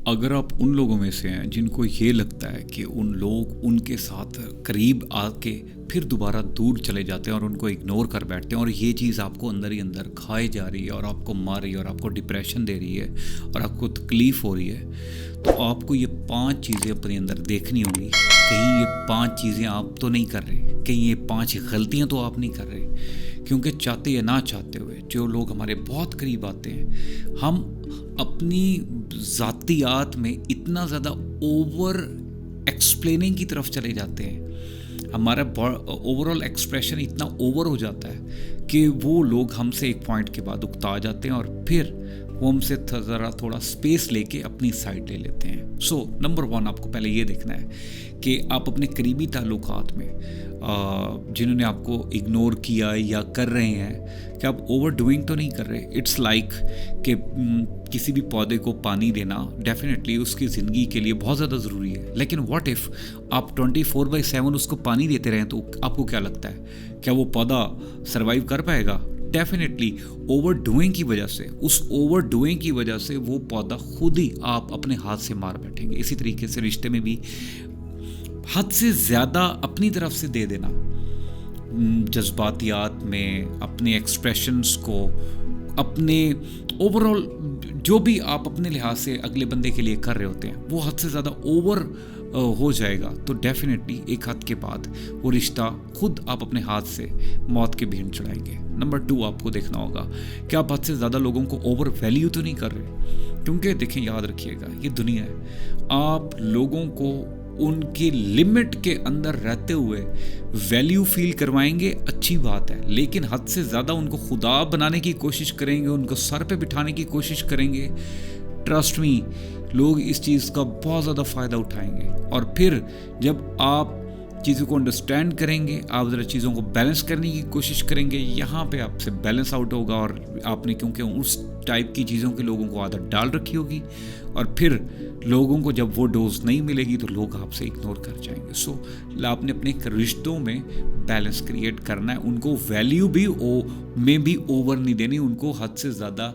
अगर आप उन लोगों में से हैं जिनको ये लगता है कि उन लोग उनके साथ करीब आके फिर दोबारा दूर चले जाते हैं और उनको इग्नोर कर बैठते हैं और ये चीज़ आपको अंदर ही अंदर खाए जा रही है और आपको मार रही है और आपको डिप्रेशन दे रही है और आपको तकलीफ़ हो रही है, तो आपको ये 5 चीज़ें अपने अंदर देखनी होंगी। कहीं ये 5 चीज़ें आप तो नहीं कर रहे, कहीं ये 5 गलतियाँ तो आप नहीं कर रहे। क्योंकि चाहते या ना चाहते हुए जो लोग हमारे बहुत करीब आते हैं, हम अपनी ज़ातियात में इतना ज़्यादा ओवर एक्सप्लेनिंग की तरफ चले जाते हैं, हमारा ओवरऑल एक्सप्रेशन इतना ओवर हो जाता है कि वो लोग हमसे एक पॉइंट के बाद उकता जाते हैं और फिर वो हमसे ज़रा थोड़ा स्पेस लेके अपनी साइड ले लेते हैं। सो नंबर 1 आपको पहले ये देखना है कि आप अपने करीबी ताल्लुकात में जिन्होंने आपको इग्नोर किया या कर रहे हैं कि आप ओवर डूइंग तो नहीं कर रहे। इट्स लाइक कि किसी भी पौधे को पानी देना डेफिनेटली उसकी ज़िंदगी के लिए बहुत ज़्यादा ज़रूरी है, लेकिन व्हाट इफ़ आप 24/7 उसको पानी देते रहें, तो आपको क्या लगता है क्या वो पौधा सर्वाइव कर पाएगा? डेफिनेटली ओवर डूइंग की वजह से, उस ओवर डूइंग की वजह से वो पौधा खुद ही आप अपने हाथ से मार बैठेंगे। इसी तरीके से रिश्ते में भी हद से ज़्यादा अपनी तरफ से दे देना, जज्बातियात में अपने एक्सप्रेशंस को, अपने ओवरऑल जो भी आप अपने लिहाज से अगले बंदे के लिए कर रहे होते हैं, वो हद से ज़्यादा ओवर हो जाएगा तो डेफिनेटली एक हद के बाद वो रिश्ता खुद आप अपने हाथ से मौत के भीड़ चढ़ाएंगे। नंबर 2 आपको देखना होगा कि आप हद से ज़्यादा लोगों को ओवर वैल्यू तो नहीं कर रहे, क्योंकि देखें, याद रखिएगा, ये दुनिया है। आप लोगों को उनकी लिमिट के अंदर रहते हुए वैल्यू फील करवाएंगे, अच्छी बात है, लेकिन हद से ज़्यादा उनको खुदा बनाने की कोशिश करेंगे, उनको सर पे बिठाने की कोशिश करेंगे, ट्रस्ट मी, लोग इस चीज़ का बहुत ज़्यादा फ़ायदा उठाएंगे। और फिर जब आप चीज़ों को अंडरस्टैंड करेंगे, आप ज़रा चीज़ों को बैलेंस करने की कोशिश करेंगे, यहाँ पे आपसे बैलेंस आउट होगा और आपने क्योंकि उस टाइप की चीज़ों के लोगों को आदत डाल रखी होगी और फिर लोगों को जब वो डोज नहीं मिलेगी तो लोग आपसे इग्नोर कर जाएंगे। सो आपने अपने रिश्तों में बैलेंस क्रिएट करना है, उनको वैल्यू भी में भी ओवर नहीं देनी, उनको हद से ज़्यादा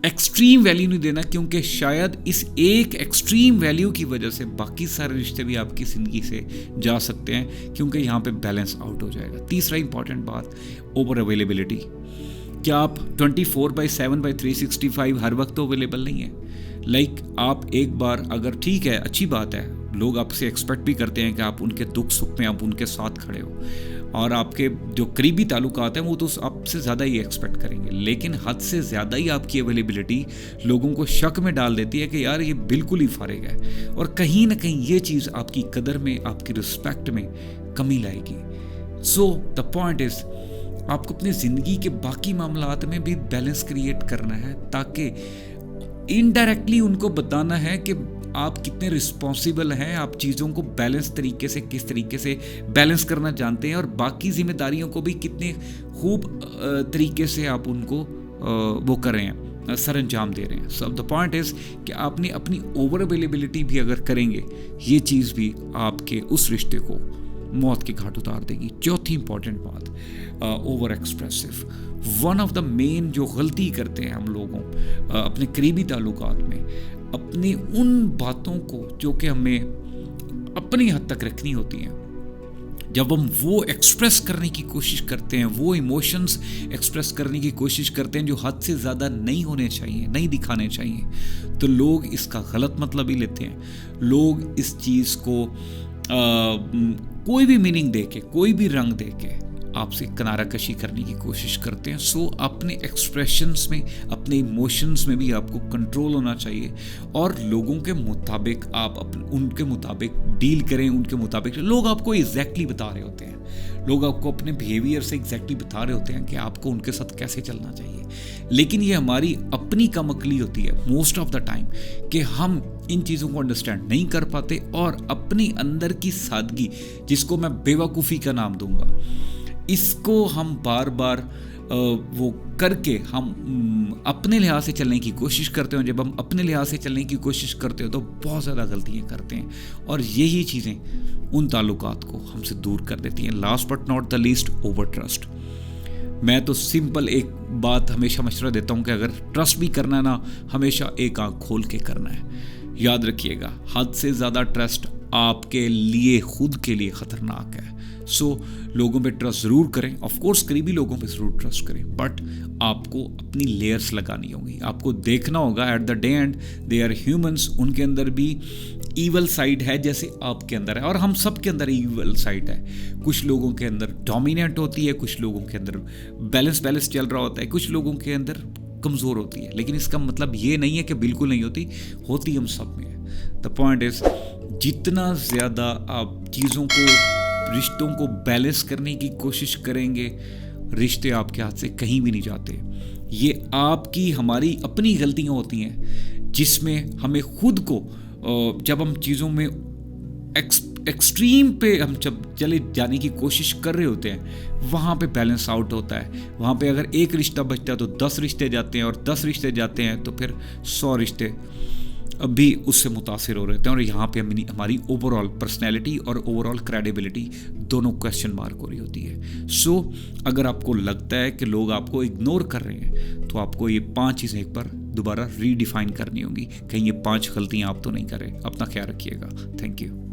एक्सट्रीम वैल्यू नहीं देना, क्योंकि शायद इस एक एक्सट्रीम वैल्यू की वजह से बाकी सारे रिश्ते भी आपकी ज़िंदगी से जा सकते हैं, क्योंकि यहाँ पे बैलेंस आउट हो जाएगा। तीसरा इंपॉर्टेंट बात, ओवर अवेलेबिलिटी। क्या आप 24/7/365 हर वक्त तो अवेलेबल नहीं है? आप एक बार अगर, ठीक है, अच्छी बात है, लोग आपसे एक्सपेक्ट भी करते हैं कि आप उनके दुख सुख में आप उनके साथ खड़े हो, और आपके जो करीबी ताल्लुकात हैं वो तो आपसे ज़्यादा ही एक्सपेक्ट करेंगे, लेकिन हद से ज़्यादा ही आपकी अवेलेबिलिटी लोगों को शक में डाल देती है कि यार ये बिल्कुल ही फारिग है, और कहीं ना कहीं ये चीज़ आपकी कदर में, आपकी रिस्पेक्ट में कमी लाएगी। सो द पॉइंट इज़, आपको अपनी ज़िंदगी के बाकी मामलात में भी बैलेंस क्रिएट करना है, ताकि इनडायरेक्टली उनको बताना है कि आप कितने रिस्पॉन्सिबल हैं, आप चीज़ों को बैलेंस तरीके से, किस तरीके से बैलेंस करना जानते हैं, और बाकी जिम्मेदारियों को भी कितने खूब तरीके से आप उनको वो कर रहे हैं, सर अंजाम दे रहे हैं। सो द पॉइंट इज़ कि आपने अपनी ओवर अवेलेबिलिटी भी अगर करेंगे, ये चीज़ भी आपके उस रिश्ते को मौत के घाट उतार देगी। चौथी इंपॉर्टेंट बात, over expressive. One of the main जो गलती करते हैं हम लोगों अपने करीबी ताल्लुकात में, अपनी उन बातों को जो कि हमें अपनी हद तक रखनी होती हैं, जब हम वो एक्सप्रेस करने की कोशिश करते हैं, वो इमोशंस एक्सप्रेस करने की कोशिश करते हैं जो हद से ज़्यादा नहीं होने चाहिए, नहीं दिखाने चाहिए, तो लोग इसका गलत मतलब ही लेते हैं। लोग इस चीज़ को कोई भी मीनिंग देके, कोई भी रंग देके आपसे किनारा कशी करने की कोशिश करते हैं। सो अपने एक्सप्रेशंस में, अपने इमोशंस में भी आपको कंट्रोल होना चाहिए, और लोगों के मुताबिक आप उनके मुताबिक डील करें, उनके मुताबिक। लोग आपको एग्जैक्टली बता रहे होते हैं, लोग आपको अपने बिहेवियर से एग्जैक्टली बता रहे होते हैं कि आपको उनके साथ कैसे चलना चाहिए, लेकिन ये हमारी अपनी कमअक्ली होती है मोस्ट ऑफ द टाइम कि हम इन चीज़ों को अंडरस्टैंड नहीं कर पाते, और अपनी अंदर की सादगी, जिसको मैं बेवकूफ़ी का नाम दूंगा, इसको हम बार बार वो करके हम अपने लिहाज से चलने की कोशिश करते हैं। जब हम अपने लिहाज से चलने की कोशिश करते हो तो बहुत ज़्यादा गलतियाँ करते हैं, और यही चीज़ें उन ताल्लुकात को हमसे दूर कर देती हैं। Last but not the least, over trust. मैं तो सिंपल एक बात हमेशा मशवरा देता हूँ कि अगर ट्रस्ट भी करना है ना, हमेशा एक आंख खोल के करना है। याद रखिएगा, हद से ज़्यादा ट्रस्ट आपके लिए, खुद के लिए ख़तरनाक है। सो लोगों पे ट्रस्ट ज़रूर करें, ऑफ कोर्स करीबी लोगों पे ज़रूर ट्रस्ट करें, बट आपको अपनी लेयर्स लगानी होगी। आपको देखना होगा at the day end they are humans, उनके अंदर भी ईवल साइड है जैसे आपके अंदर है, और हम सब के अंदर ईवल साइड है। कुछ लोगों के अंदर डोमिनेंट होती है, कुछ लोगों के अंदर बैलेंस चल रहा होता है, कुछ लोगों के अंदर कमज़ोर होती है। लेकिन इसका मतलब ये नहीं है कि बिल्कुल नहीं होती हम सब में है। द पॉइंट इज़, जितना ज़्यादा आप चीज़ों को, रिश्तों को बैलेंस करने की कोशिश करेंगे, रिश्ते आपके हाथ से कहीं भी नहीं जाते। ये आपकी, हमारी अपनी गलतियाँ होती हैं जिसमें हमें खुद को, जब हम चीज़ों में एक्सट्रीम पे हम जब चले जाने की कोशिश कर रहे होते हैं, वहाँ पे बैलेंस आउट होता है। वहाँ पे अगर एक रिश्ता बचता है तो 10 रिश्ते जाते हैं, और 10 रिश्ते जाते हैं तो फिर 100 रिश्ते भी उससे मुतासिर हो रहे हैं, और यहाँ पे हमारी ओवरऑल पर्सनैलिटी और ओवरऑल क्रेडिबिलिटी दोनों क्वेश्चन मार्क हो रही होती है। सो अगर आपको लगता है कि लोग आपको इग्नोर कर रहे हैं, तो आपको ये 5 चीज़ें एक बार दोबारा रीडिफाइन करनी होंगी, कहीं ये 5 गलतियाँ आप तो नहीं कर रहे। अपना ख्याल रखिएगा। Thank you.